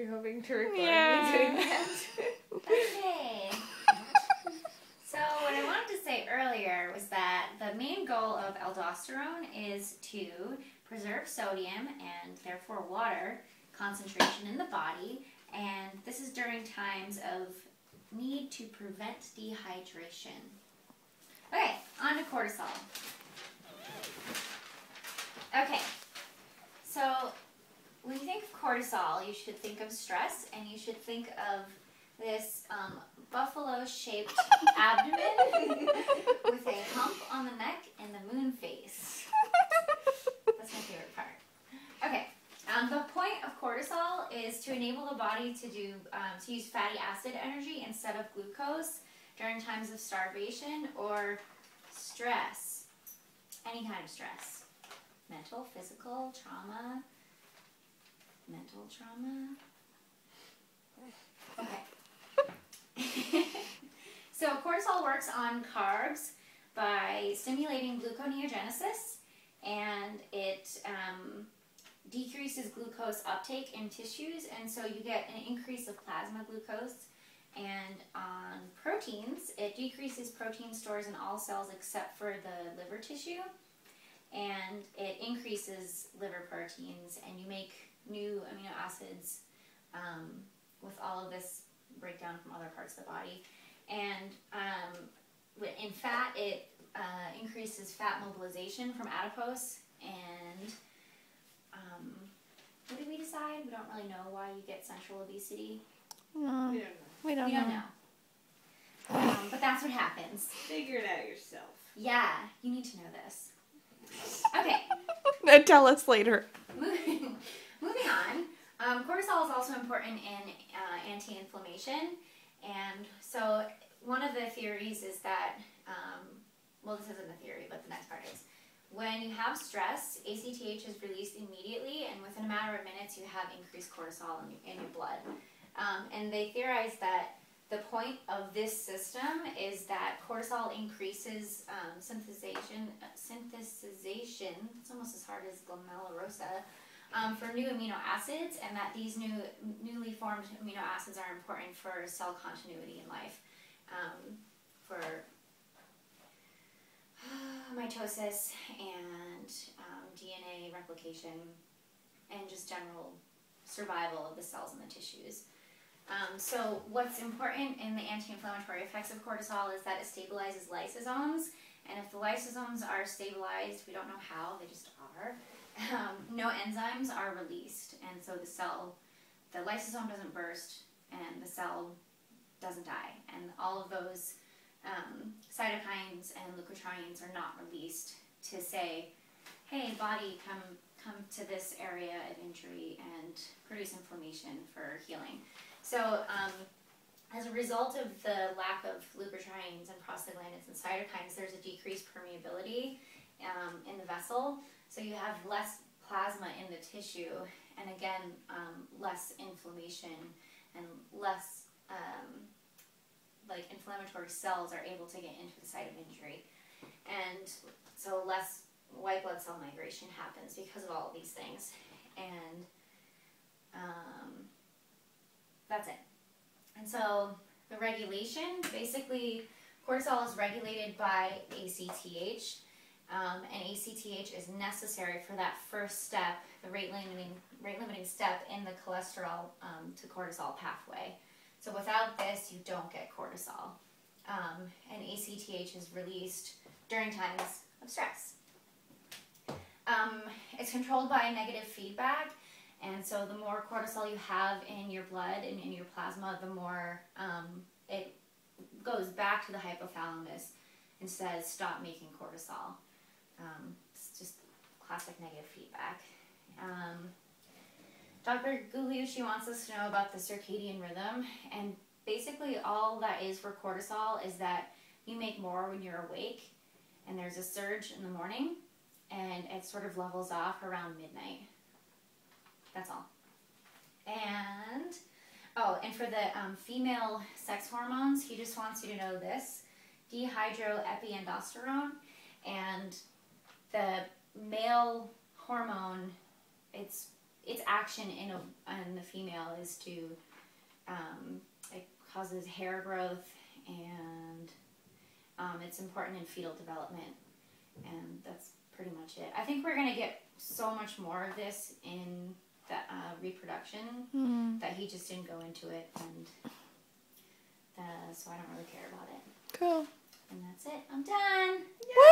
you hoping to record me Yeah. doing that? Okay. So what I wanted to say earlier was that the main goal of aldosterone is to preserve sodium and therefore water concentration in the body, and this is during times of need to prevent dehydration. Okay, on to cortisol. Okay, so when you think of cortisol, you should think of stress, and you should think of this buffalo-shaped abdomen with a hump on the neck and the moon face. That's my favorite part. Okay, the point of cortisol is to enable the body to use fatty acid energy instead of glucose during times of starvation or stress, any kind of stress, mental, physical, trauma, mental trauma. Okay. So cortisol works on carbs by stimulating gluconeogenesis, and it decreases glucose uptake in tissues, and so you get an increase of plasma glucose. And on proteins, it decreases protein stores in all cells except for the liver tissue, and it increases liver proteins, and you make new amino acids with all of this breakdown from other parts of the body. And in fat, it increases fat mobilization from adipose. And what did we decide? We don't really know why you get central obesity. No, We don't know. we don't know. But that's what happens. Figure it out yourself. Yeah, you need to know this. Okay. Tell us later. Moving on, cortisol is also important in anti-inflammation, and so one of the theories is that, well, this isn't a theory, but the next part is, when you have stress, ACTH is released immediately, and within a matter of minutes you have increased cortisol in your blood. And they theorize that the point of this system is that cortisol increases synthesization, it's almost as hard as glomerulosa, for new amino acids, and that these newly formed amino acids are important for cell continuity in life, for mitosis and DNA replication, and just general survival of the cells and the tissues. So what's important in the anti-inflammatory effects of cortisol is that it stabilizes lysosomes, and if the lysosomes are stabilized, we don't know how, they just are, no enzymes are released, and so the lysosome doesn't burst, and the cell doesn't die, and all of those cytokines and leukotrienes are not released to say, hey, body, come to this area of injury and produce inflammation for healing. So as a result of the lack of leukotrienes and prostaglandins and cytokines, there's a decreased permeability in the vessel. So you have less plasma in the tissue, and again, less inflammation, and less inflammatory cells are able to get into the site of injury. And so less white blood cell migration happens because of all of these things. And that's it. And so the regulation, basically cortisol is regulated by ACTH, and ACTH is necessary for that first step, the rate limiting step in the cholesterol to cortisol pathway. So without this, you don't get cortisol. And ACTH is released during times of stress. It's controlled by negative feedback, and so the more cortisol you have in your blood and in your plasma, the more it goes back to the hypothalamus and says, stop making cortisol. It's just classic negative feedback. Dr. Gugliucci wants us to know about the circadian rhythm, and basically all that is for cortisol is that you make more when you're awake, and there's a surge in the morning, and it sort of levels off around midnight. That's all. And, and for the female sex hormones, he just wants you to know this: dehydroepiandrosterone, and the male hormone, it's its action in the female is to it causes hair growth, and it's important in fetal development, and that's pretty much it. I think we're gonna get so much more of this in the reproduction that he just didn't go into it, and so I don't really care about it. Cool. And that's it. I'm done. Woo!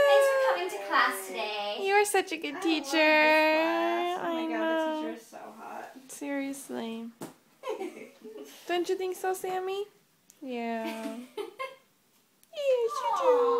Thanks for coming to class today. You are such a good teacher. Oh my I god, know. the teacher is so hot. Seriously. Don't you think so, Sammy? Yeah. Yes, you do.